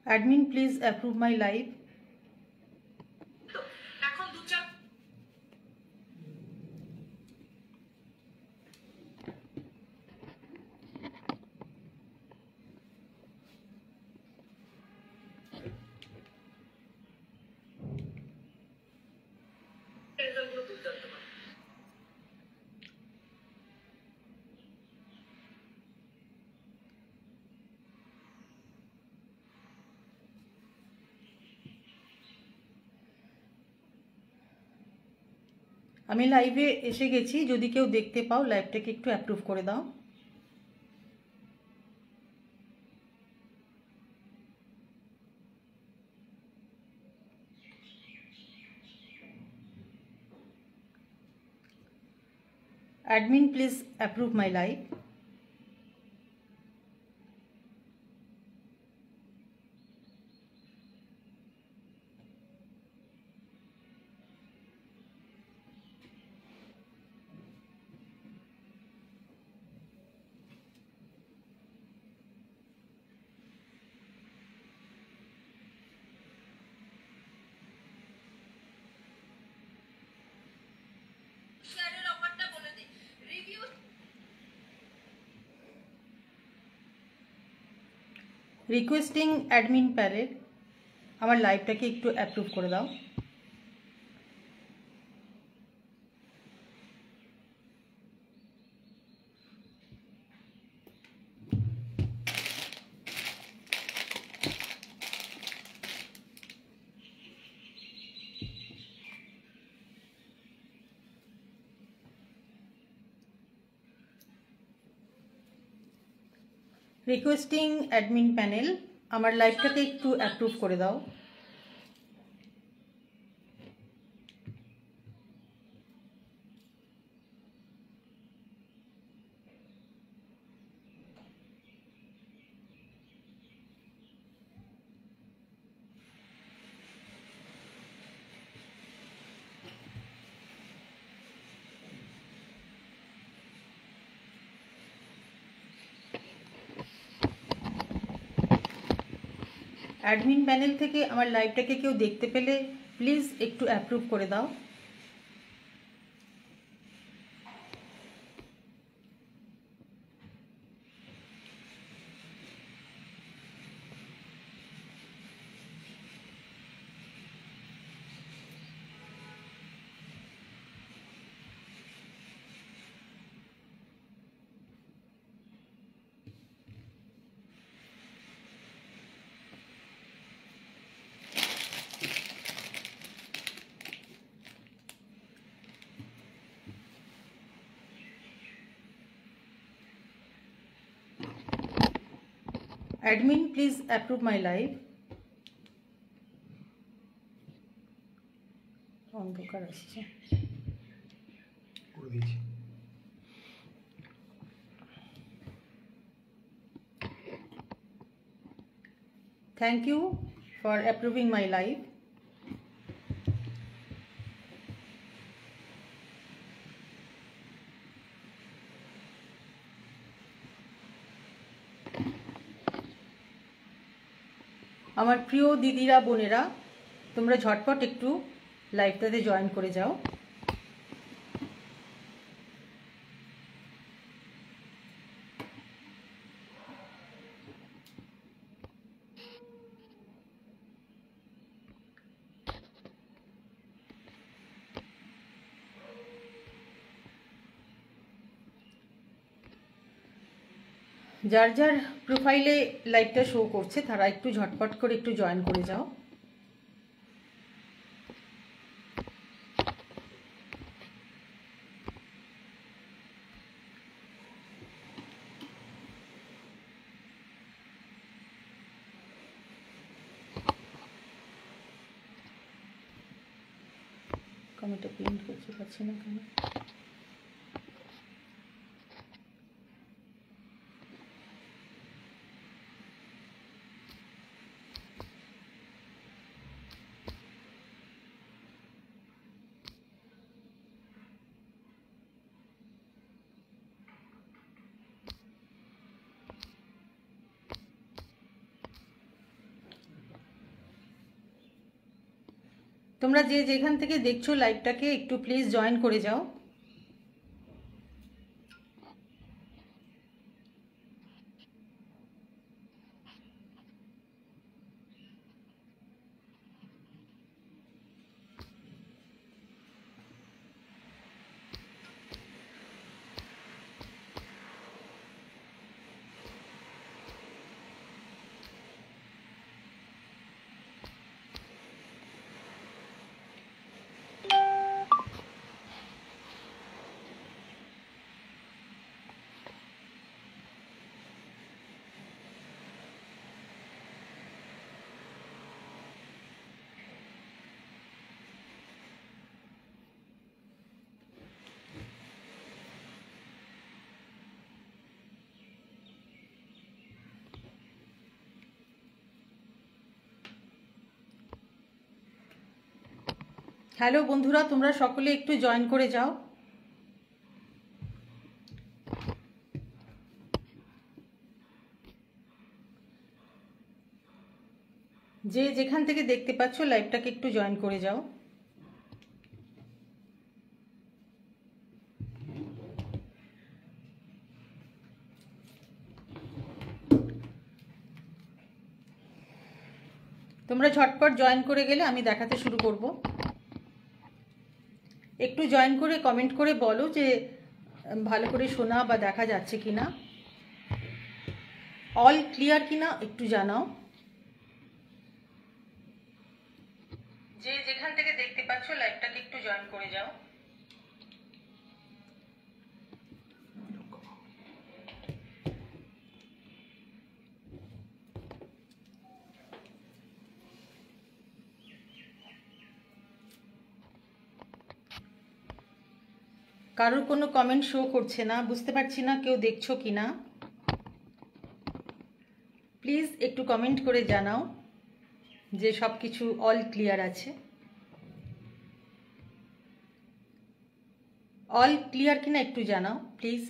Admin, please approve my live. আমি লাইভে এসে গেছি, যদি কেউ দেখতে পাও লাইভটাকে একটু অ্যাপ্রুভ করে দাও। Admin, please approve my live. Requesting admin panel, আমার লাইভটাকে একটু অ্যাপ্রুভ করে দাও। রিকোয়েস্টিং অ্যাডমিন প্যানেল, আমার লাইভটাকে একটু অ্যাপ্রুভ করে দাও। অ্যাডমিন প্যানেল থেকে আমার লাইভটাকে কেউ দেখতে পেলে প্লিজ একটু অ্যাপ্রুভ করে দাও। Admin, please approve my live. অন্ধকার আসছে, করে দিয়েছি। Thank you for approving my live. আমার প্রিয় দিদিরা বোনেরা, তোমরা ঝটপট একটু লাইভটাতে জয়েন করে যাও। যার যার প্রোফাইলে লাইভটা শো করছে তারা একটু ঝটপট করে একটু জয়েন করে যাও। কমেন্টে প্রিন্ট করতে পারছি না কেন? তোমরা যে যেখান থেকে দেখছো লাইভটাকে একটু প্লিজ জয়েন করে যাও। হ্যালো বন্ধুরা, তোমরা সকলে একটু জয়েন করে যাও। যে যেখান থেকে দেখতে পাচ্ছ লাইভটাকে একটু জয়েন করে যাও। তোমরা ঝটপট জয়েন করে গেলে আমি দেখাতে শুরু করব। একটু জয়েন করে কমেন্ট করে বলো যে ভালো করে শোনা বা দেখা যাচ্ছে কিনা, অল ক্লিয়ার কিনা একটু জানাও। যে যেখান থেকে দেখতে পাচ্ছ লাইভটাকে একটু জয়েন করে যাও। কারোর কোনো কমেন্ট শো করছে না, বুঝতে পারছি না কেউ দেখছো কিনা। প্লিজ একটু কমেন্ট করে জানাও যে সব কিছু অল ক্লিয়ার আছে। অল ক্লিয়ার কিনা একটু জানাও প্লিজ।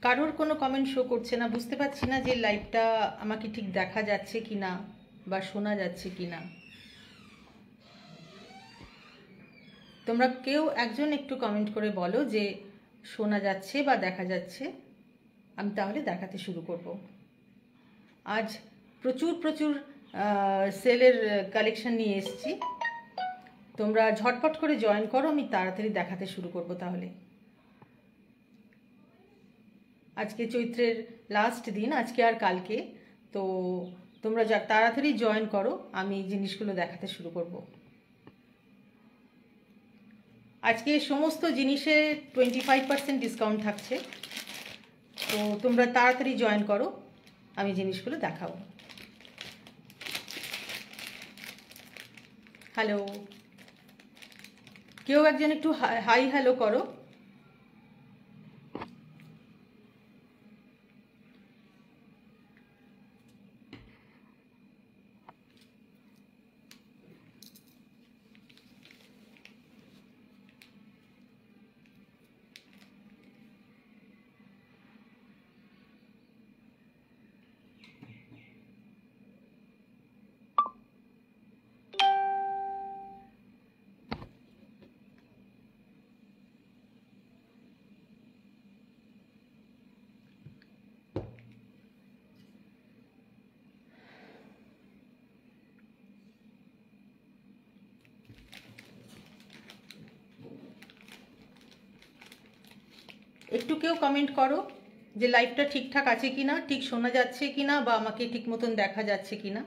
কারোর কোনো কমেন্ট শো করছে না, বুঝতে পারছি না যে লাইভটা আমাকে ঠিক দেখা যাচ্ছে কিনা বা শোনা যাচ্ছে কিনা। তোমরা কেউ একজন একটু কমেন্ট করে বলো যে শোনা যাচ্ছে বা দেখা যাচ্ছে, আমি তাহলে দেখাতে শুরু করব। আজ প্রচুর প্রচুর সেলের কালেকশন নিয়ে এসেছি, তোমরা ঝটপট করে জয়েন করো, আমি তাড়াতাড়ি দেখাতে শুরু করব। তাহলে আজকে চৈত্রের লাস্ট দিন, আজকে আর কালকে, তো তোমরা যা তাড়াতাড়ি জয়েন করো, আমি জিনিসগুলো দেখাতে শুরু করব। আজকে সমস্ত জিনিসে 25% ডিসকাউন্ট থাকছে, তো তোমরা তাড়াতাড়ি জয়েন করো, আমি জিনিসগুলো দেখাবো। হ্যালো, কেউ একজন একটু হাই হ্যালো করো। একটু কেউ কমেন্ট করো যে লাইভটা ঠিকঠাক আছে কিনা, ঠিক শোনা যাচ্ছে কিনা, বা আমাকে ঠিক মতন দেখা যাচ্ছে কিনা।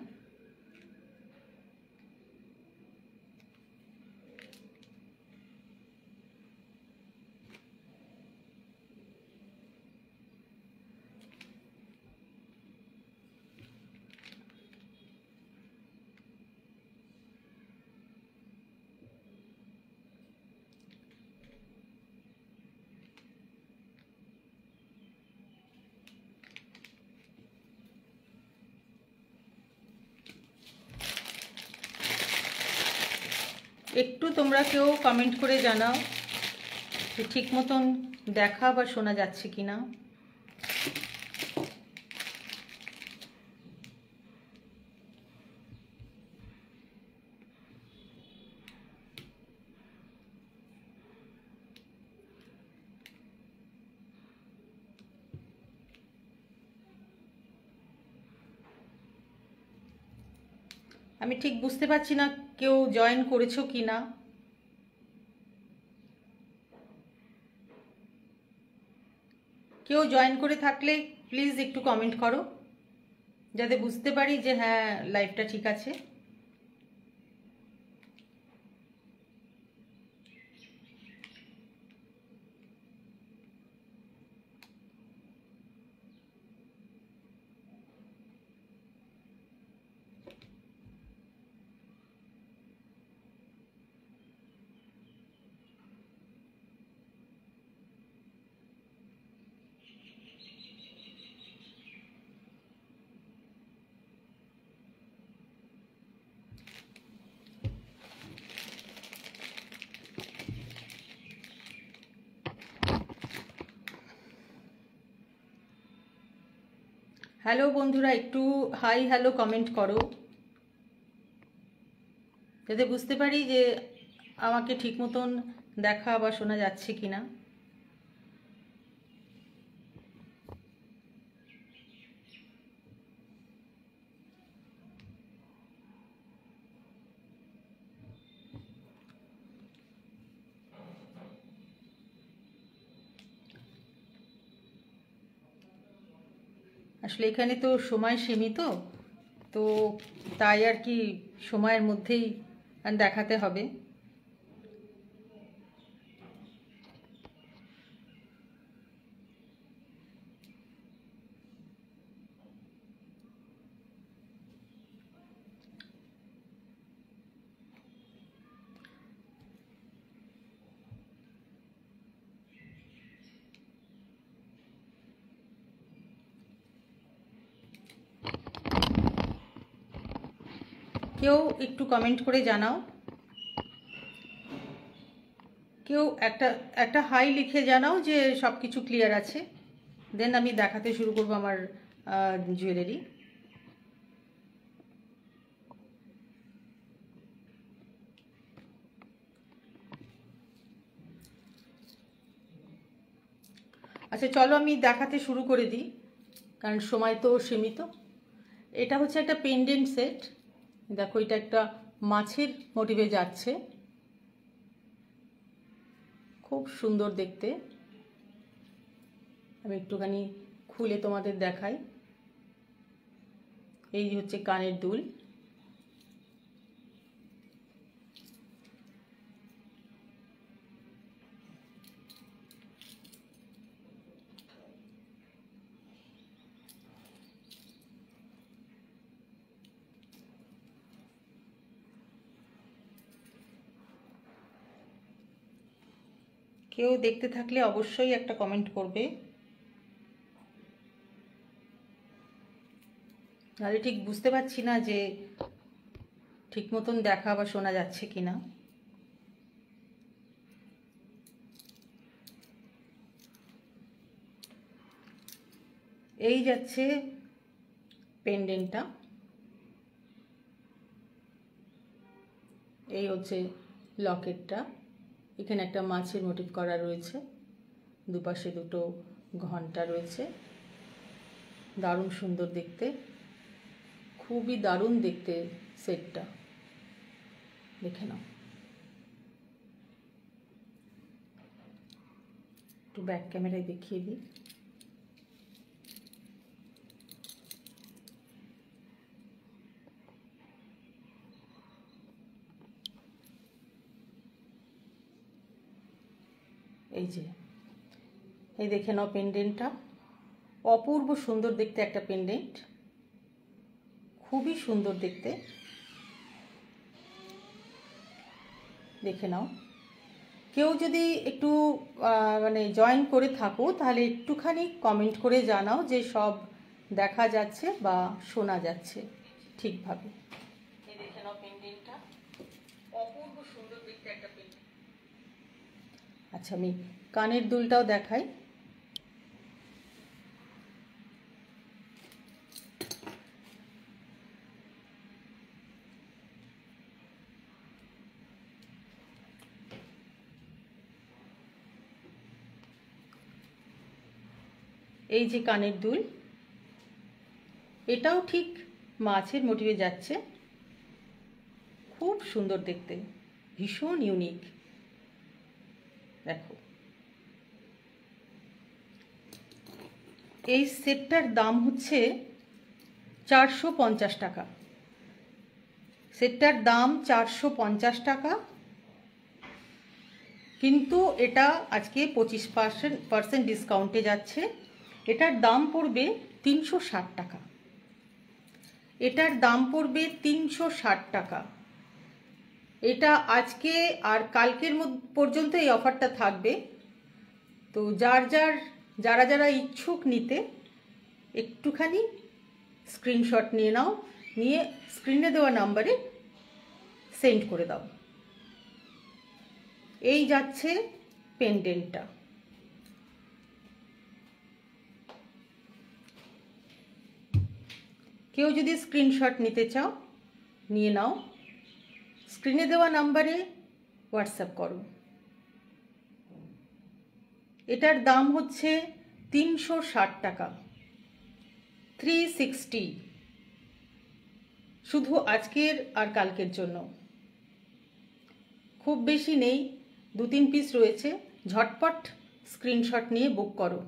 একটু তোমরা কেউ কমেন্ট করে জানাও যে ঠিক মতন দেখা বা শোনা যাচ্ছে কিনা। আমি ঠিক বুঝতে পারছি না কেউ জয়েন করেছো কি না। কেউ জয়েন করে থাকলে প্লিজ একটু কমেন্ট করো, যাতে বুঝতে পারি যে হ্যাঁ লাইভটা ঠিক আছে। হ্যালো বন্ধুরা, একটু হাই হ্যালো কমেন্ট করো, যাতে বুঝতে পারি যে আমাকে ঠিক মতন দেখা বা শোনা যাচ্ছে কিনা। আসলে এখানে তো সময় সীমিত, তো তাই আর কি সময়ের মধ্যেই দেখাতে হবে। কেউ একটু কমেন্ট করে জানাও, কেউ একটা একটা হাই লিখে জানাও যে সব কিছু ক্লিয়ার আছে, দেন আমি দেখাতে শুরু করবো আমার জুয়েলারি। আচ্ছা চলো আমি দেখাতে শুরু করে দিই, কারণ সময় তো সীমিত। এটা হচ্ছে একটা পেন্ডেন্ট সেট, দেখো এটা একটা মাছের মোটিভে যাচ্ছে, খুব সুন্দর দেখতে। আমি একটুখানি খুলে তোমাদের দেখাই। এই হচ্ছে কানের দুল, কেউ দেখতে থাকলে অবশ্যই একটা কমেন্ট করবে, নাহলে ঠিক বুঝতে পারছি না যে ঠিক মতন দেখা বা শোনা যাচ্ছে কিনা। এই যাচ্ছে পেন্ডেন্টটা, এই হচ্ছে লকেটটা, এখানে একটা মাছের মোটিভ করা রয়েছে, দুপাশে দুটো ঘন্টা রয়েছে, দারুণ সুন্দর দেখতে, খুবই দারুণ দেখতে সেটটা, দেখে নাও। একটু ব্যাক ক্যামেরায় দেখিয়ে দিই। এই যে এই দেখে নাও পেন্ডেন্টটা, অপূর্ব সুন্দর দেখতে একটা পেন্ডেন্ট, খুবই সুন্দর দেখতে, দেখে নাও। কেউ যদি একটু মানে জয়েন করে থাকো তাহলে একটুখানি কমেন্ট করে জানাও যে সব দেখা যাচ্ছে বা শোনা যাচ্ছে ঠিকভাবে। এই দেখে নাও পেন্ডেন্টটা, অপূর্ব সুন্দর দেখতে একটা পেন। আচ্ছা, আমি কানের দুলটাও দেখাই। এই যে কানের দুল, এটাও ঠিক মাছের মোটিভে যাচ্ছে, খুব সুন্দর দেখতে, ভীষণ ইউনিক। দেখো, এই সেটটার দাম হচ্ছে 450 টাকা। সেটটার দাম 450 টাকা, কিন্তু এটা আজকে 25% ডিসকাউন্টে যাচ্ছে। এটার দাম পড়বে 360 টাকা। এটার দাম পড়বে 360 টাকা। এটা আজকে আর কালকের পর্যন্ত এই অফারটা থাকবে। তো যারা যারা ইচ্ছুক নিতে, একটুখানি স্ক্রিনশট নিয়ে নাও, নিয়ে স্ক্রিনে দেওয়া নাম্বারে সেন্ড করে দাও। এই যাচ্ছে পেন্ডেন্টটা। কেউ যদি স্ক্রিনশট নিতে চাও, নিয়ে নাও, স্ক্রিনে দেওয়া নাম্বারে হোয়াটসঅ্যাপ করো। এটার দাম হচ্ছে 360 টাকা, 360, শুধু আজকের আর কালকের জন্য। খুব বেশি নেই, 2-3 পিস রয়েছে, ঝটপট স্ক্রিনশট নিয়ে বুক করো।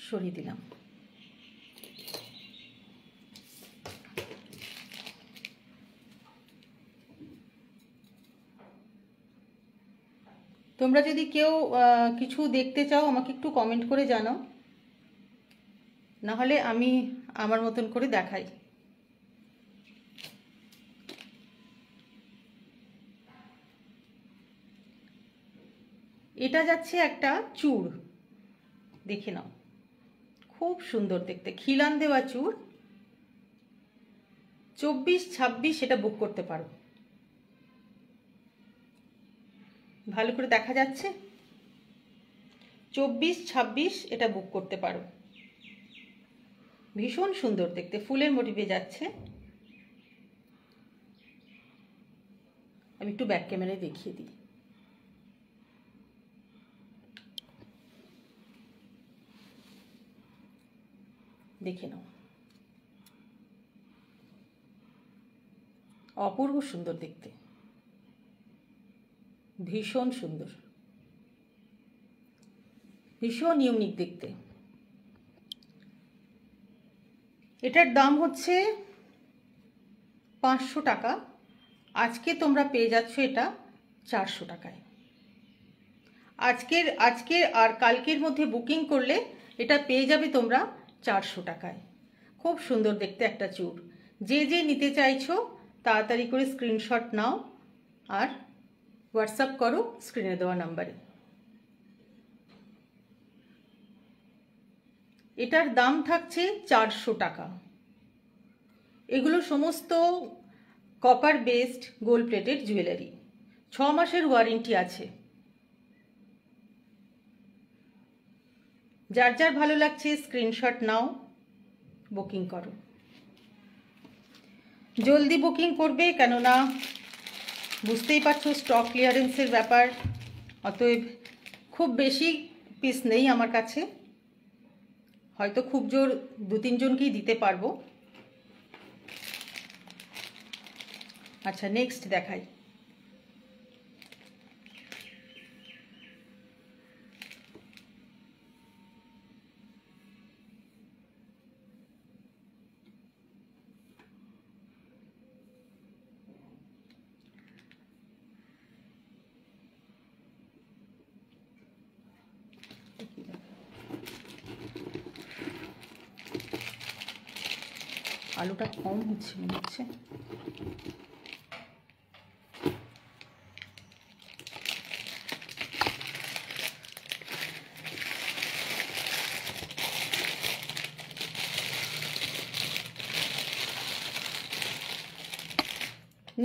সরিয়ে দিলাম। তোমরা যদি কেউ কিছু দেখতে চাও, আমাকে একটু কমেন্ট করে জানাও, না হলে আমি আমার মতন করে দেখাই। এটা যাচ্ছে একটা চূড়, দেখে নাও, খুব সুন্দর দেখতে, খিলান দেওয়া চূড়। 24-26 এটা বুক করতে পারো। ভালো করে দেখা যাচ্ছে? 24-26 এটা বুক করতে পারো। ভীষণ সুন্দর দেখতে, ফুলের মোটিভে যাচ্ছে। আমি একটু ব্যাক ক্যামেরায় দেখিয়ে দিই। দেখে নাও, অপূর্ব সুন্দর দেখতে, ভীষণ সুন্দর, ভীষণ ইউনিক দেখতে। এটার দাম হচ্ছে 500 টাকা। আজকে তোমরা পেয়ে যাচ্ছ এটা 400 টাকায়। আজকের আর কালকের মধ্যে বুকিং করলে এটা পেয়ে যাবে তোমরা 400 টাকায়। খুব সুন্দর দেখতে একটা চূড়। যে নিতে চাইছো তাড়াতাড়ি করে স্ক্রিনশট নাও আর হোয়াটসঅ্যাপ করো স্ক্রিনে দেওয়া নাম্বারে। এটার দাম থাকছে 400 টাকা। এগুলো সমস্ত copper based gold plated jewellery. 6 মাসের ওয়ারেন্টি আছে। যার ভালো লাগছে স্ক্রিনশট নাও, বুকিং করো। জলদি বুকিং করবে, কেননা বুঝতেই পারছো স্টক ক্লিয়ারেন্সের ব্যাপার। অতএব খুব বেশি পিস নেই আমার কাছে, হয়তো খুব জোর 2-3 জনকেই দিতে পারবো। আচ্ছা, নেক্সট দেখাই। আলুটা কম হচ্ছে মনে হচ্ছে।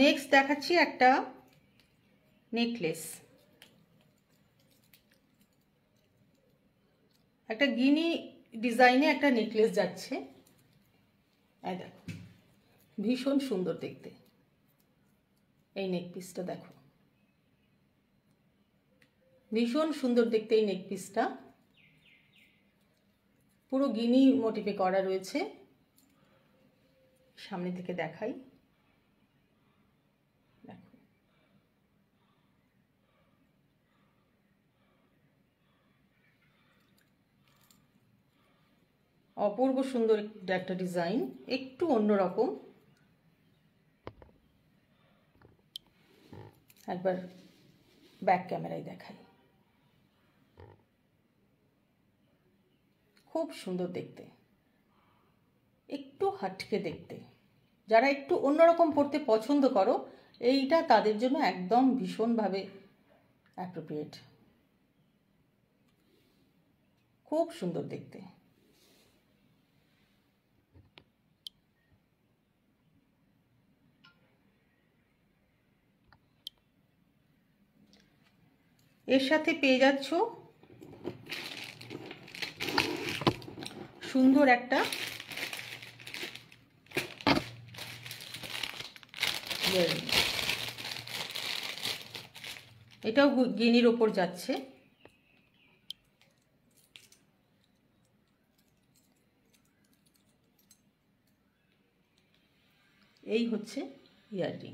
নেক্সট দেখাচ্ছি একটা নেকলেস, একটা গিনি ডিজাইনে একটা নেকলেস যাচ্ছে। এই দেখো, ভীষণ সুন্দর দেখতে এই নেক পিসটা। দেখো ভীষণ সুন্দর দেখতে এই নেক পিসটা, পুরো গিনি মোটিভে করা রয়েছে। সামনে থেকে দেখাই, দেখো অপূর্ব সুন্দর একটা ডিজাইন, একটু অন্যরকম। একবার ব্যাক ক্যামেরায় দেখাই, খুব সুন্দর দেখতে, একটু হাটকে দেখতে। যারা একটু অন্যরকম পড়তে পছন্দ করো, এইটা তাদের জন্য একদম ভীষণভাবে অ্যাপ্রোপ্রিয়েট, খুব সুন্দর দেখতে। এর সাথে পেয়ে যাচ্ছ সুন্দর একটা এটাও গিনির ওপর যাচ্ছে। এই হচ্ছে ইয়াররিং,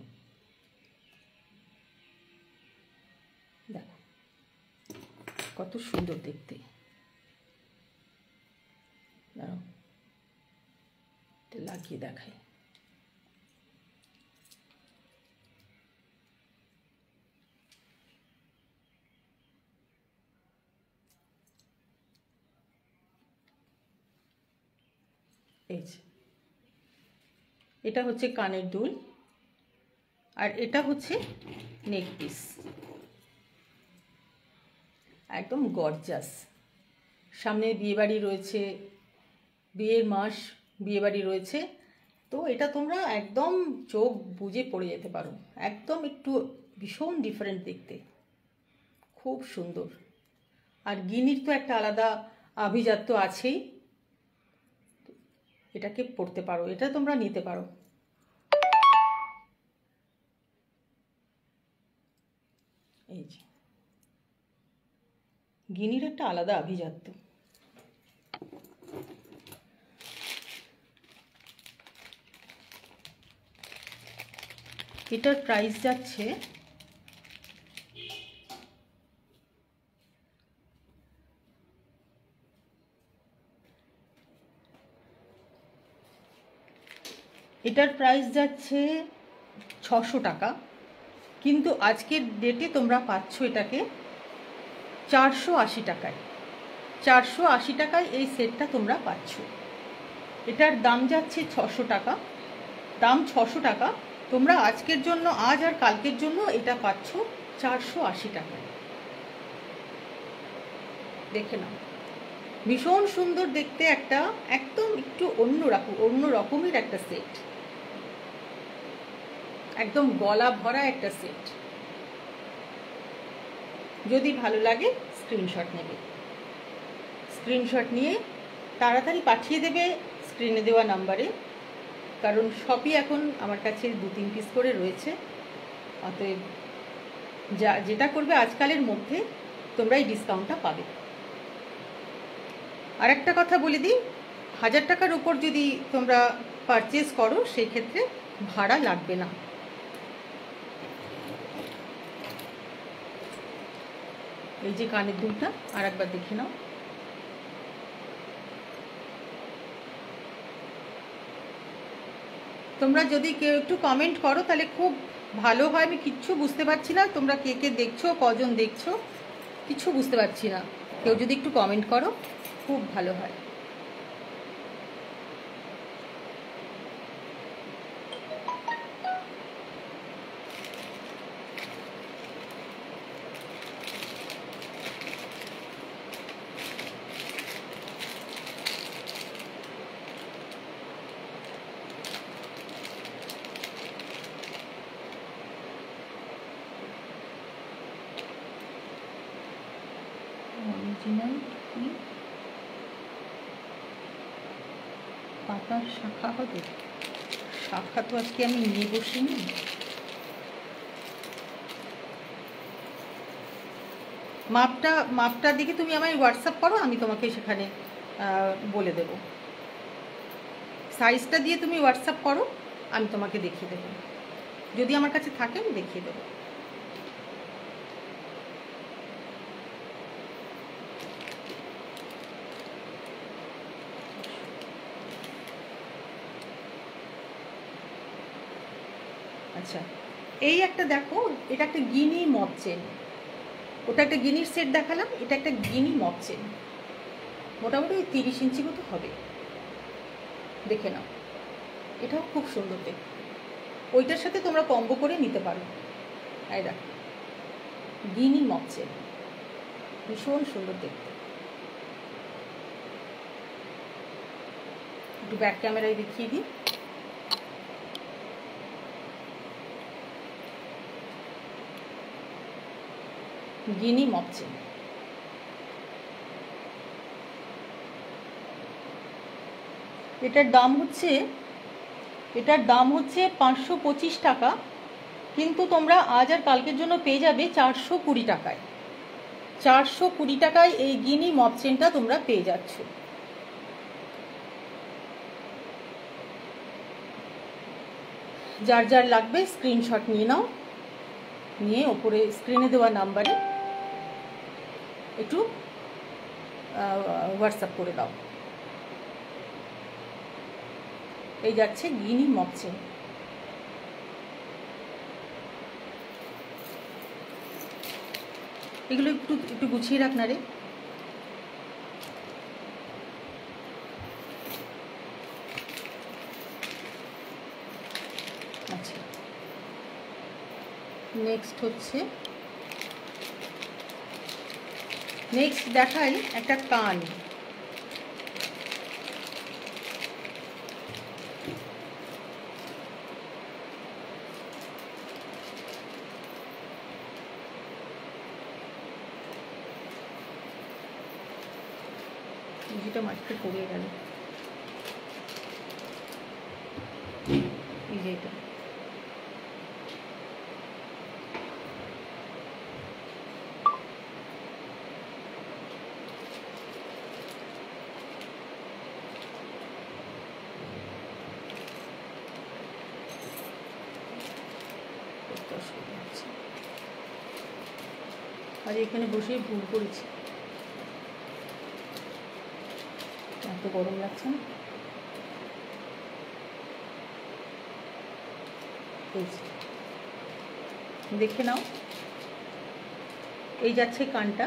দেখো কত সুন্দর দেখতে। দাঁড়াও লাগিয়ে দেখাই। এই যে এটা হচ্ছে কানের দুল, আর এটা হচ্ছে নেক পিস, একদম গর্জাস। সামনে বিয়েবাড়ি রয়েছে, বিয়ের মাস, বিয়েবাড়ি রয়েছে, তো এটা তোমরা একদম চোখ বুজে পড়ে যেতে পারো। একদম একটু ভীষণ ডিফারেন্ট দেখতে, খুব সুন্দর। আর গিনির তো একটা আলাদা আভিজাত্য আছেই, এটাকে পড়তে পারো, এটা তোমরা নিতে পারো। এই যে গিনির একটা আলাদা আভিজাত্য। এটার প্রাইস যাচ্ছে এটার প্রাইস যাচ্ছে 600 টাকা, কিন্তু আজকের ডেটে তোমরা পাচ্ছ এটাকে 480 টাকায়। 480 টাকায় এই সেটটা তোমরা পাচ্ছ। এটার দাম যাচ্ছে 600 টাকা, দাম 600 টাকা। তোমরা আজকের জন্য, আজ আর কালকের জন্য এটা পাচ্ছ 480 টাকায়। দেখে নাও, ভীষণ সুন্দর দেখতে, একটা একদম একটু অন্য রকমের একটা সেট, একদম গলা ভরা একটা সেট। যদি ভালো লাগে স্ক্রিনশট নেবে, স্ক্রিনশট নিয়ে তাড়াতাড়ি পাঠিয়ে দেবে স্ক্রিনে দেওয়া নাম্বারে, কারণ সবই এখন আমার কাছে 2-3 পিস করে রয়েছে। অতএব যেটা করবে আজকালের মধ্যে তোমরা এই ডিসকাউন্টটা পাবে। আর একটা কথা বলে দিই, 1000 টাকার উপর যদি তোমরা পারচেস করো সেই ক্ষেত্রে ভাড়া লাগবে না। এই যে কানের দুলটা আর একবার দেখে নাও, তোমরা যদি কেউ একটু কমেন্ট করো তাহলে খুব ভালো হয়। আমি কিচ্ছু বুঝতে পারছি না, তোমরা কে কে দেখছো, কজন দেখছো, কিছু বুঝতে পারছি না। কেউ যদি একটু কমেন্ট করো খুব ভালো হয়। অরিজিনাল কি পাতার শাখা হবে? শাখা তো আজকে আমি নিয়ে বসিনি। মাপটা দিকে তুমি আমায় হোয়াটসঅ্যাপ করো, আমি তোমাকে সেখানে বলে দেব। সাইজটা দিয়ে তুমি হোয়াটসঅ্যাপ করো, আমি তোমাকে দেখিয়ে দেবো। যদি আমার কাছে থাকে আমি দেখিয়ে দেবো। আচ্ছা, এই একটা দেখো, এটা একটা গিনি মপ চেন। ওটা একটা গিনির সেট দেখালাম, এটা একটা গিনি মপ চেন। মোটামুটি 30 ইঞ্চি মতো হবে, দেখে নাও। এটাও খুব সুন্দর দেখতে, ওইটার সাথে তোমরা কম্বো করে নিতে পারো। এই দেখো, গিনি মপ চেন, ভীষণ সুন্দর দেখতে। একটু ব্যাক ক্যামেরায় দেখিয়ে দিই। গিনি মপ চেন। এটার দাম হচ্ছে 525 টাকা, কিন্তু তোমরা আজ আর কালকের জন্য পেয়ে যাবে 420 টাকায়। 420 টাকায় এই গিনি মপ চেনটা তোমরা পেয়ে যাচ্ছ। যার যার লাগবে স্ক্রিনশট নিয়ে নাও, নিয়ে ওপরে স্ক্রিনে দেওয়া নাম্বারে একটু হোয়াটসঅ্যাপ করে দাও। এই যাচ্ছে গিনি মপ চেন। এগুলো একটু গুছিয়ে রাখ না রে। আচ্ছা, নেক্সট দেখাই একটা কান। যেটা মাটিতে পড়ে গেল, এই যে এটা। আর এখানে বসে ভুল করেছি, এত গরম লাগছে না। দেখে নাও, এই যাচ্ছে কানটা।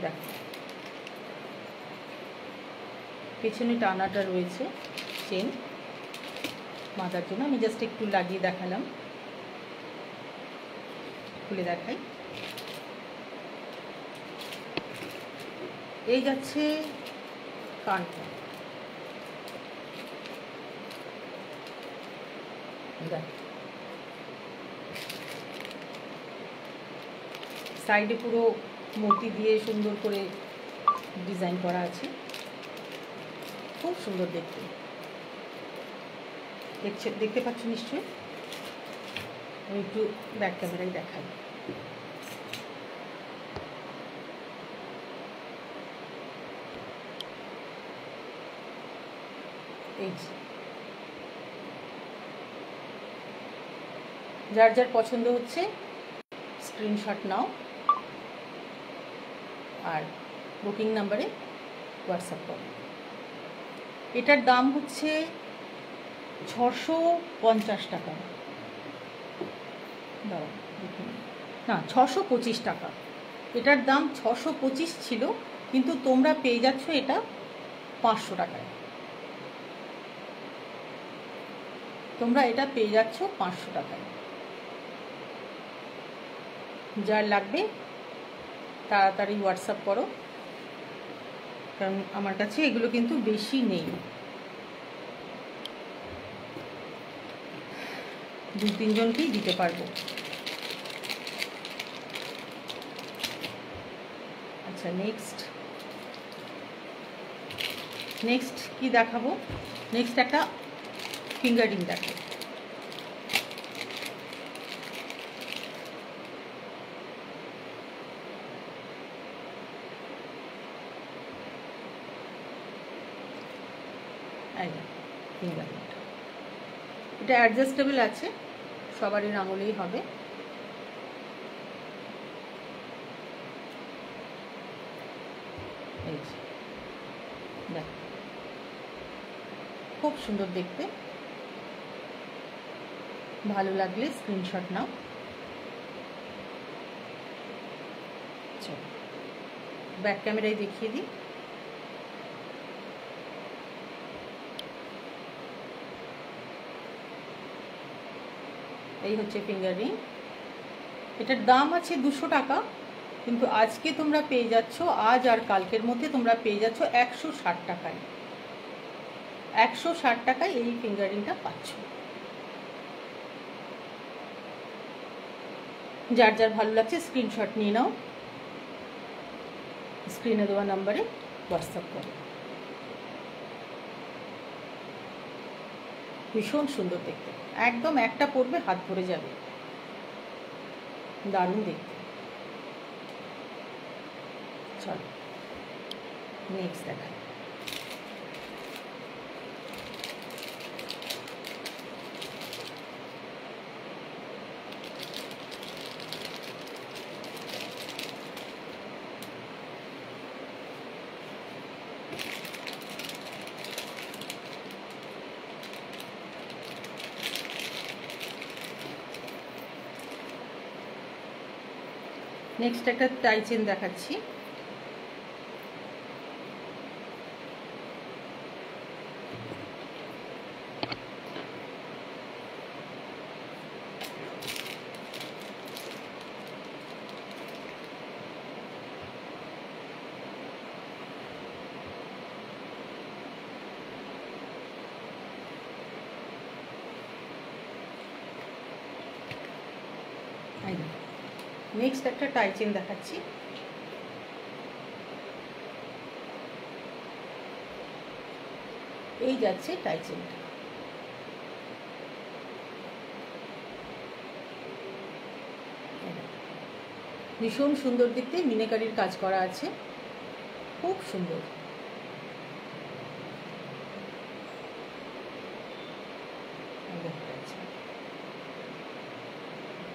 দেখো, পেছনে টানাটা রয়েছে চেন বাঁধার জন্য। আমি জাস্ট একটু লাগিয়ে দেখালাম, খুলে দেখাই। এই যাচ্ছে কানটা, সাইডে পুরো মতি দিয়ে সুন্দর করে ডিজাইন করা আছে, খুব সুন্দর দেখতে। দেখতে পাচ্ছ নিশ্চয়ই। আমি একটু ব্যাক ক্যামেরায় দেখাই। এই যার যার পছন্দ হচ্ছে স্ক্রিনশট নাও, আর বুকিং নাম্বারে হোয়াটসঅ্যাপ করো। এটার দাম হচ্ছে 650 টাকা, না 625 টাকা। এটার দাম 625 ছিল, কিন্তু তোমরা পেয়ে যাচ্ছ এটা 500 টাকায়। তোমরা এটা পেয়ে যাচ্ছ 500 টাকায়। যার লাগবে তাড়াতাড়ি হোয়াটসঅ্যাপ করো, কারণ আমার কাছে এগুলো কিন্তু বেশি নেই, 2-3 জনকেই দিতে পারবো। আচ্ছা, নেক্সট কি দেখাবো? নেক্সট একটা ফিঙ্গার রিং দেখাবো। ফিঙ্গার রিংটা এটা অ্যাডজাস্টেবল আছে, সবারই আঙুলেই হবে। এই দেখ, খুব সুন্দর দেখতে। ভালো লাগলে স্ক্রিনশট নাও। চলো ব্যাক ক্যামেরায় দেখিয়ে দিই। এই হচ্ছে ফিঙ্গার রিং। এটার দাম আছে 200 টাকা, কিন্তু আজকে তোমরা পেয়ে যাচ্ছ, আজ আর কালকের মধ্যে তোমরা পেয়ে যাচ্ছ 160 টাকায়। 160 টাকায় এই ফিঙ্গার রিংটা পাচ্ছ। যার যার ভালো লাগছে স্ক্রিনশট নিয়ে নাও, স্ক্রিনে দেওয়া নাম্বারে হোয়াটসঅ্যাপ করো। ভীষণ সুন্দর দেখতে, একদম একটা পরবে হাত ভরে যাবে, দারুণ দেখতে। চলো নেক্সট দেখাই। নেক্সট একটা টাই চেন দেখাচ্ছি। নেক্সট একটা টাই চেন দেখাচ্ছি। এই যাচ্ছে টাই চেনটা। ভীষণ সুন্দর দেখতে, মিনাকারির কাজ করা আছে, খুব সুন্দর।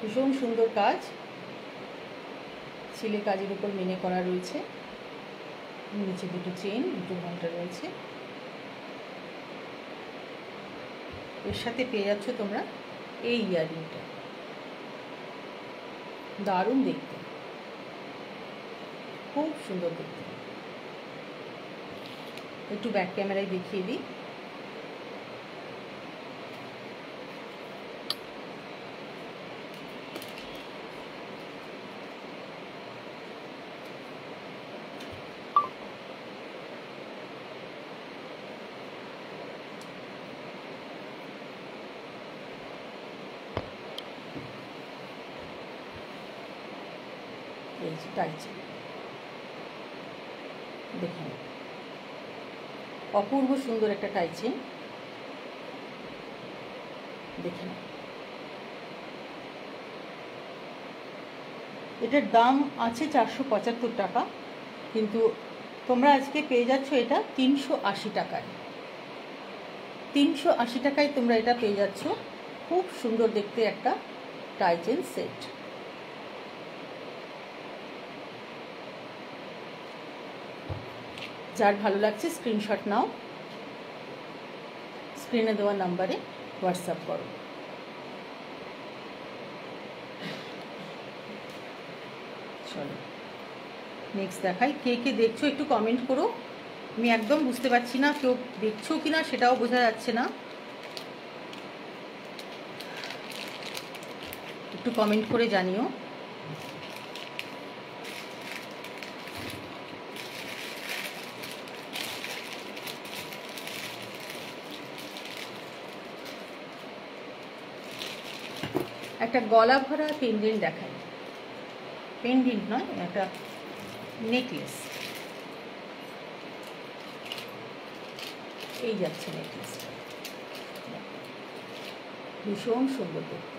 ভীষণ সুন্দর কাজ, ছিলে কাজের উপর মিনে করা রয়েছে। নিচে দুটো চেন, দুটো ঘন্টা রয়েছে। এর সাথে পেয়ে যাচ্ছ তোমরা এই ইয়াররিংটা, দারুণ দেখতে, খুব সুন্দর দেখতে। একটু ব্যাক ক্যামেরায় দেখিয়ে দিই। এই যে টাই চেন দেখুন, অপূর্ব সুন্দর একটা টাই চেন, দেখুন। এটার দাম আছে 475 টাকা, কিন্তু তোমরা আজকে পেয়ে যাচ্ছ এটা 380 টাকায়। 380 টাকায় তোমরা এটা পেয়ে যাচ্ছ। খুব সুন্দর দেখতে একটা টাই চেন সেট। যার ভালো লাগছে স্ক্রিনশট নাও, স্ক্রিনে দেওয়া নাম্বারে হোয়াটসঅ্যাপ করো। চলো নেক্সট দেখাই। কে কে দেখছো একটু কমেন্ট করো, আমি একদম বুঝতে পারছি না কেউ দেখছো কিনা, সেটাও বোঝা যাচ্ছে না। একটু কমেন্ট করে জানিও। একটা গলা ভরা পেন্ডেন্ট দেখাই, পেন্ডেন্ট নয়, একটা নেকলেস। এই যাচ্ছে নেকলেসটা, ভীষণ সুন্দর দেখতে।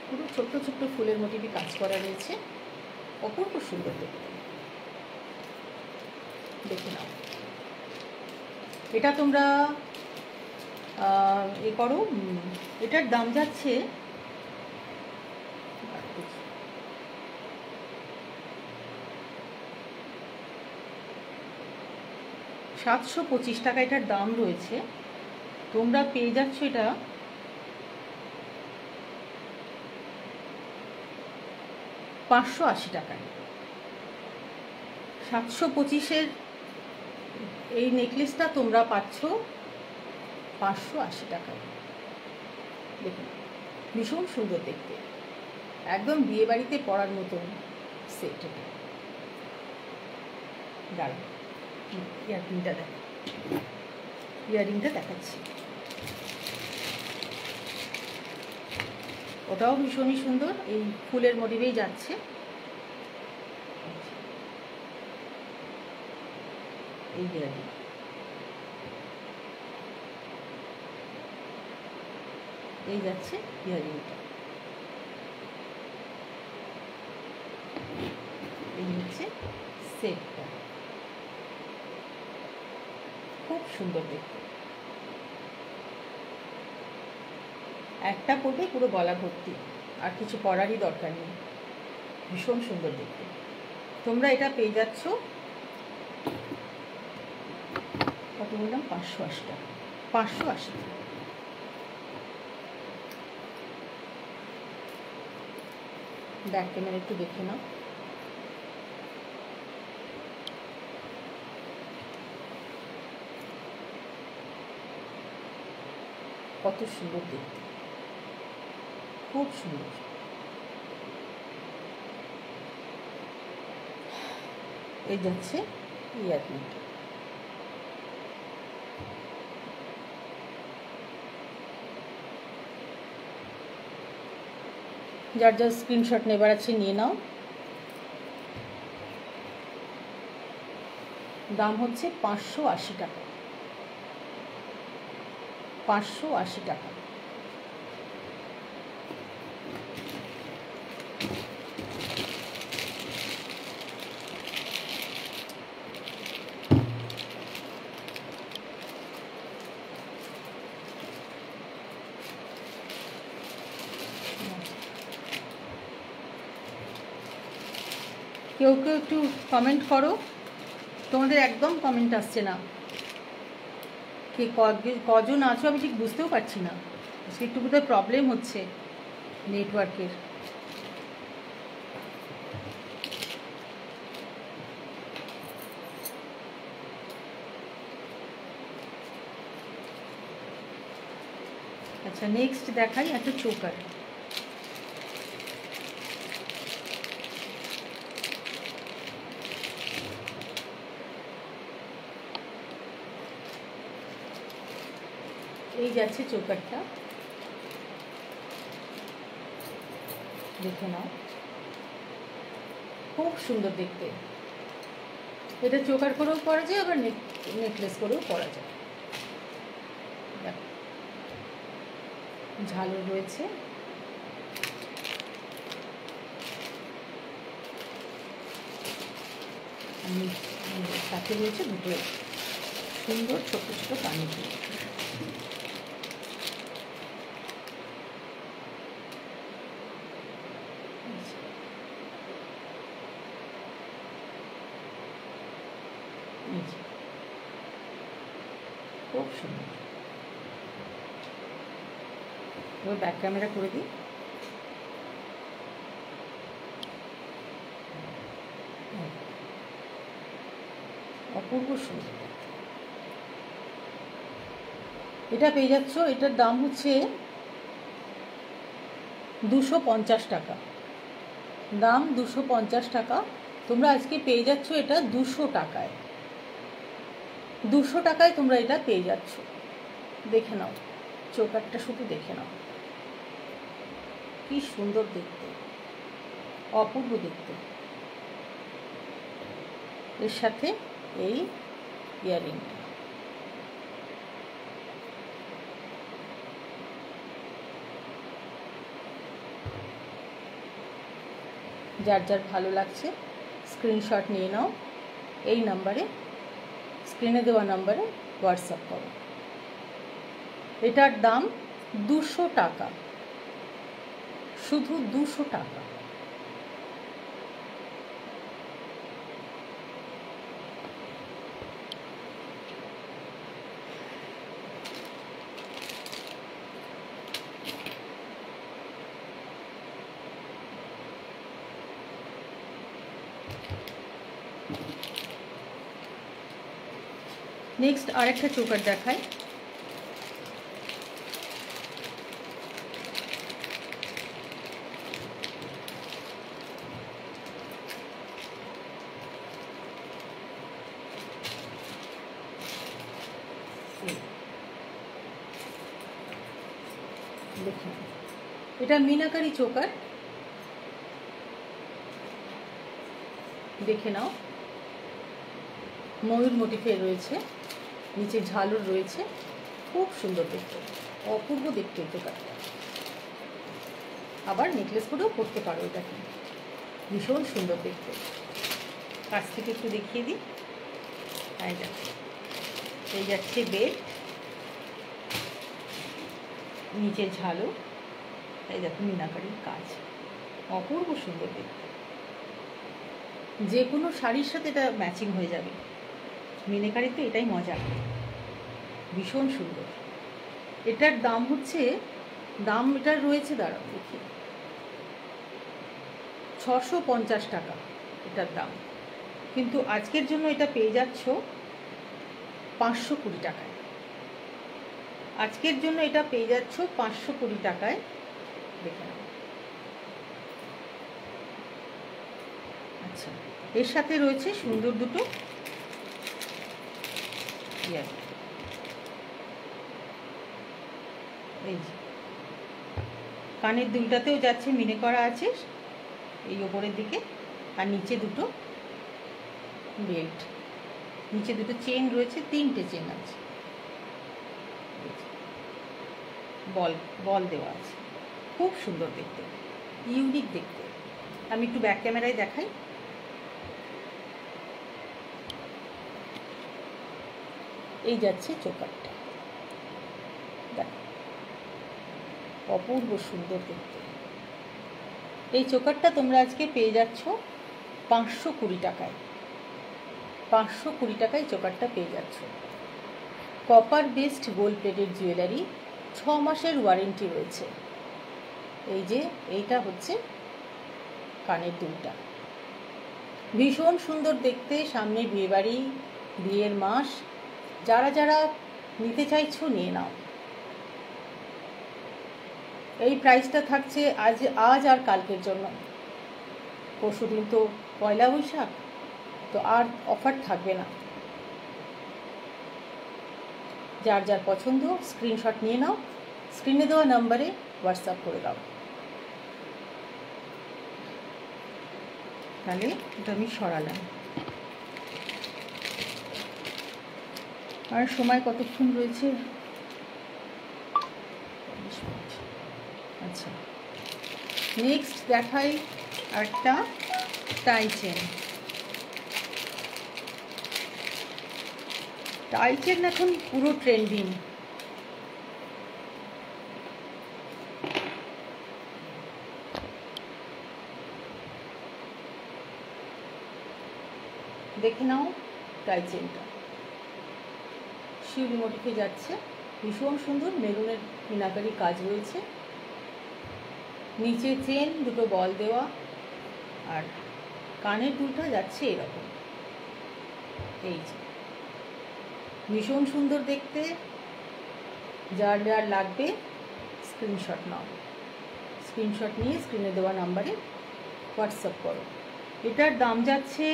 পুরো ছোট্ট ছোট্ট ফুলের মোটিভে কাজ করা রয়েছে, অপূর্ব সুন্দর দেখতে। দেখে নাও, এটা তোমরা এ করো। এটার দাম যাচ্ছে 725 টাকা এটার দাম রয়েছে। তোমরা পেয়ে যাচ্ছ এটা 580 টাকায়। 725-এর এই নেকলেসটা তোমরা পাচ্ছ 580 টাকায়। দেখুন, ভীষণ সুন্দর দেখতে, একদম বিয়ে বাড়িতে পরার মতন সেট এটা। দাঁড়ান, ইয়াররিংটা দেখাচ্ছি। ওটাও ভীষণই সুন্দর, এই ফুলের মোটিভেই যাচ্ছে। এই ইয়াররিং, এই যাচ্ছে ইয়াররিংটা। এই হচ্ছে সেটটা, খুব সুন্দর দেখতে। একটা পরবে পুরো গলা ভর্তি, আর কিছু পরারই দরকার নেই, ভীষণ সুন্দর দেখতে। তোমরা এটা পেয়ে যাচ্ছ কত বললাম? 580 টাকা। 580 টাকা। ব্যাক ক্যামেরা একটু দেখে নাও। কত সুন্দর দেখতে, খুব সুন্দর। এই যাচ্ছে ইয়াররিংটা। যার যার স্ক্রিনশট নেবার আছে নিয়ে নাও। দাম হচ্ছে 580 টাকা। 580 টাকা। কেউ কেউ একটু কমেন্ট করো, তোমাদের একদম কমেন্ট আসছে না। কে কজন আছো আমি ঠিক বুঝতেও পারছি না, আজকে একটু বোধহয় প্রবলেম হচ্ছে নেটওয়ার্কের। আচ্ছা, নেক্সট দেখাই একটা চোকার। এই যাচ্ছে চোকারটা, দেখে নাও, খুব সুন্দর দেখতে। এটা চোকার করেও পরা যায়, আবার নেকলেস করেও পরা যায়। ঝালর রয়েছে, সাথে রয়েছে দুটো সুন্দর ছোট ছোট পানি। খুব সুন্দর। এবার ব্যাক ক্যামেরা করে দিই। অপূর্ব সুন্দর। এটা পেয়ে যাচ্ছ, এটার দাম হচ্ছে 250 টাকা। দাম 250 টাকা। তোমরা আজকে পেয়ে যাচ্ছ এটা 200 টাকায়। 200 টাকায় তোমরা এটা পেয়ে যাচ্ছ। দেখে নাও, চোকারটা শুধু দেখে নাও, কি সুন্দর দেখতে, অপূর্ব দেখতে। এর সাথে এই ইয়াররিংটা। যার যার ভালো লাগছে স্ক্রিনশট নিয়ে নাও, এই নাম্বারে, স্ক্রিনে দেওয়া নাম্বারে হোয়াটসঅ্যাপ করো। এটার দাম 200 টাকা, শুধু 200 টাকা। নেক্সট আরেকটা চোকার দেখাই। দেখুন, এটা মিনাকারি চোকার, দেখে নাও। ময়ূর মোটিফে রয়েছে, নিচে ঝালর রয়েছে, খুব সুন্দর দেখতে, অপূর্ব দেখতে চোকারটা। আবার নেকলেস করেও পরতে পারো এটাকে, ভীষণ সুন্দর দেখতে। কাছ থেকে একটু দেখিয়ে দিই। এই যাচ্ছে বেড, নিচে ঝালো, এই দেখো মিনাকারির কাজ, অপূর্ব সুন্দর দেখতে। যে কোনো শাড়ির সাথে এটা ম্যাচিং হয়ে যাবে। মিনাকারিতে এটাই মজা, ভীষণ সুন্দর। এটার দাম হচ্ছে, এটার রয়েছে, দাঁড়াও দেখি, 650 টাকা এটার দাম। কিন্তু আজকের জন্য এটা পেয়ে যাচ্ছ 520 টাকায়। আজকের জন্য এটা পেয়ে যাচ্ছ 520 টাকায়। দেখে নাও। আচ্ছা, এর সাথে রয়েছে সুন্দর দুটো এই যে কানের দুলটাতেও যাচ্ছে, মিনে করা আছে এই ওপরের দিকে, আর নিচে দুটো বেল্ট, নিচে দুটো চেন রয়েছে, 3টে চেন আছে, বল দেওয়া আছে, খুব সুন্দর দেখতে, ইউনিক দেখতে। আমি একটু ব্যাক ক্যামেরায় দেখাই। এই যাচ্ছে চোকারটা, দেখো অপূর্ব সুন্দর দেখতে। এই চোকারটা তোমরা আজকে পেয়ে যাচ্ছ 520 টাকায়। 520 টাকায় চোকারটা পেয়ে যাচ্ছ। Copper based gold plated jewellery, 6 মাসের ওয়ারেন্টি রয়েছে। এই যে এইটা হচ্ছে কানের দুলটা, ভীষণ সুন্দর দেখতে। সামনে বিয়েবাড়ি, বিয়ের মাস, যারা যারা নিতে চাইছো নিয়ে নাও। এই প্রাইসটা থাকছে আজ আর কালকের জন্য। পরশুদিন তো পয়লা বৈশাখ, তো আর অফার থাকবে না। যার যার পছন্দ স্ক্রিনশট নিয়ে নাও, স্ক্রিনে দেওয়া নাম্বারে হোয়াটসঅ্যাপ করে দাও। তাহলে এটা আমি সরালাম। আর সময় কতক্ষণ রয়েছে? আচ্ছা, নেক্সট দেখাই একটা টাই চেন। টাই চেন এখন পুরো ট্রেন্ডিং। দেখে নাও টাই চেনটা, শিউলি মোটিফে যাচ্ছে, ভীষণ সুন্দর, মেরুনের মিনাকারি কাজ রয়েছে, নিচে চেন দুটো বল দেওয়া, আর কানের দুলটা যাচ্ছে এরকম। এই যে ভীষণ সুন্দর দেখতে। যার যার লাগবে স্ক্রিনশট নাও, স্ক্রিনশট নিয়ে স্ক্রিনে দেওয়া নাম্বারে হোয়াটসঅ্যাপ করো। এটার দাম যাচ্ছে,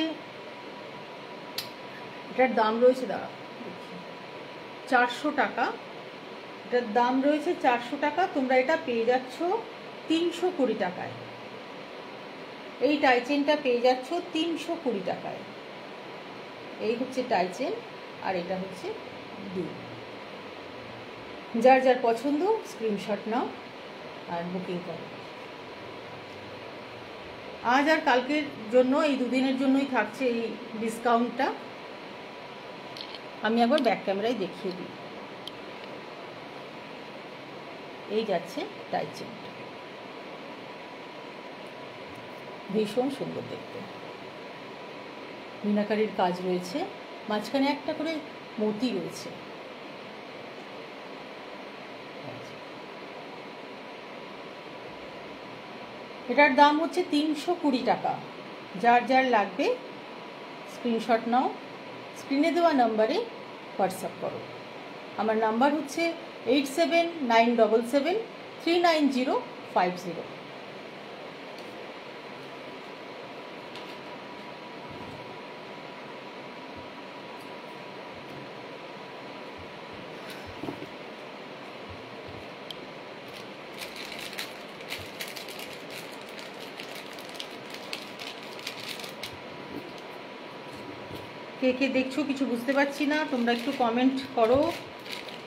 এটার দাম রয়েছে, দাঁড়া 400 টাকা। এটার দাম রয়েছে 400 টাকা। তোমরা এটা পেয়ে যাচ্ছ 320 টাকায়। এই টাই চেনটা পেয়ে যাচ্ছ 320 টাকায়। এই হচ্ছে টাই চেন, আর এটা হচ্ছে দুল। যার যার পছন্দ স্ক্রিনশট নাও আর বুকিং করো। আজ আর কালকের জন্য, এই দুদিনের জন্যই থাকছে এই ডিসকাউন্টটা। আমি একবার ব্যাক ক্যামেরায় দেখিয়ে দিই। এই যাচ্ছে টাই চেনটা, ভীষণ সুন্দর দেখতে। মিনাকারির কাজ রয়েছে, মাঝখানে একটা করে মতি রয়েছে। এটার দাম হচ্ছে 320 টাকা। যার যার লাগবে স্ক্রিনশট নাও, স্ক্রিনে দেওয়া নাম্বারে হোয়াটসঅ্যাপ করো। আমার নাম্বার হচ্ছে 8797739050। কে কে দেখছো কিছু বুঝতে পারছি না, তোমরা একটু কমেন্ট করো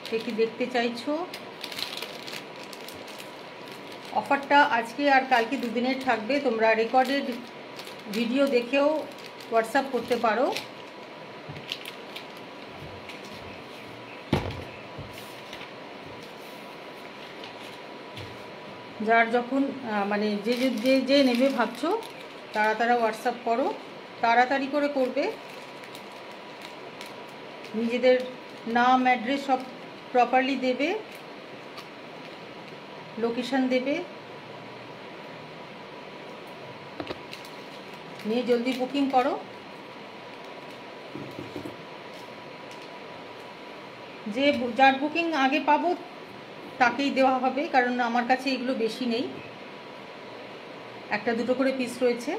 কে কি দেখতে চাইছো। অফারটা আজকে আর কালকে দুদিনের থাকবে, তোমরা রেকর্ডেড ভিডিও দেখেও হোয়াটসঅ্যাপ করতে পারো। যার যখন মানে যে যে যে নেবে ভাবছো তারা হোয়াটসঅ্যাপ করো, তাড়াতাড়ি করে করবে। নিজেদের নাম অ্যাড্রেস সব প্রপারলি দেবে, লোকেশন দেবে, নিয়ে জলদি বুকিং করো। যে যার বুকিং আগে পাবো তাকেই দেওয়া হবে, কারণ আমার কাছে এগুলো বেশি নেই, একটা দুটো করে পিস রয়েছে।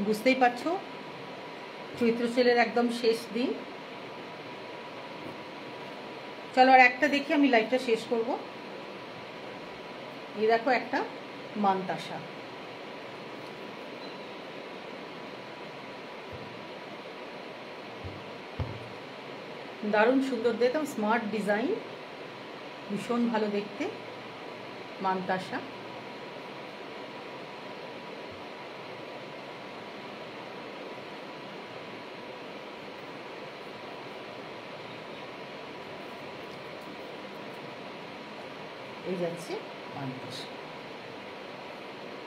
বুঝতেই পারছো চৈত্র সেলের একদম শেষ দিন। চলো আর একটা দেখি, আমি লাইভটা শেষ করব। এই দেখো একটা মানতাসা, দারুণ সুন্দর দেখতাম, স্মার্ট ডিজাইন, ভীষণ ভালো দেখতে মানতাসা। এই যাচ্ছে মানতাসা,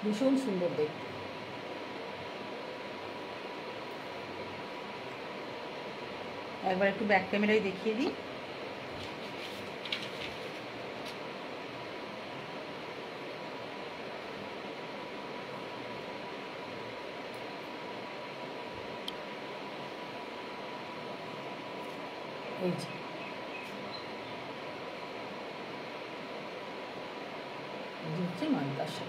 ভীষণ সুন্দর দেখতে। একবার একটু ব্যাক ক্যামেরায় দেখিয়ে দিই। এই যে হচ্ছে মানতাসা।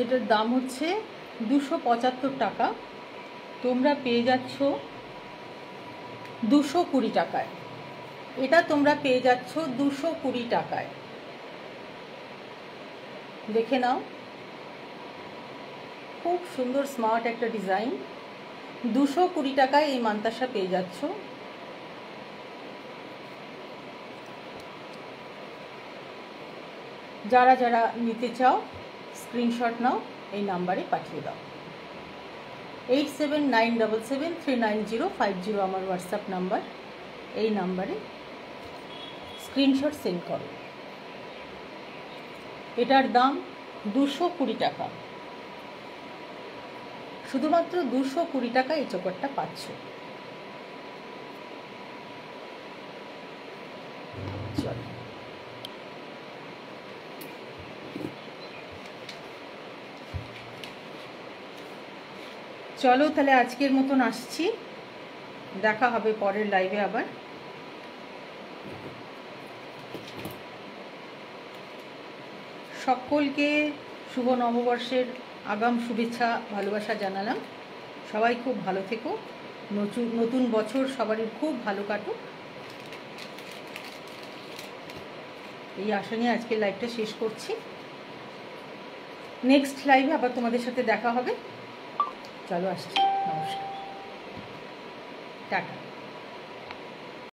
এটার দাম হচ্ছে 275 টাকা, তোমরা পেয়ে যাচ্ছ 220 টাকায়। এটা তোমরা পেয়ে যাচ্ছ 220 টাকায়, দেখে নাও। খুব সুন্দর স্মার্ট একটা ডিজাইন, 220 টাকায় এই মানতাসা পেয়ে যাচ্ছ। যারা যারা নিতে চাও স্ক্রিনশট নাও, এই নাম্বারে পাঠিয়ে দাও। 8797739050 আমার হোয়াটসঅ্যাপ নাম্বার। এই নাম্বারে স্ক্রিনশট সেন্ড করো। এটার দাম 220 টাকা, শুধুমাত্র 220 টাকা এই চোকারটা পাচ্ছ। চলো চলো তাহলে আজকের মতন আসছি, দেখা হবে পরের লাইভে আবার। সকলকে শুভ নববর্ষের আগাম শুভেচ্ছা ভালোবাসা জানালাম। সবাই খুব ভালো থেকো, নতুন বছর সবারই খুব ভালো কাটুক, এই আশা নিয়ে আজকের লাইভটা শেষ করছি। নেক্সট লাইভে আবার তোমাদের সাথে দেখা হবে। চলো আসছি, নমস্কার, টাটা।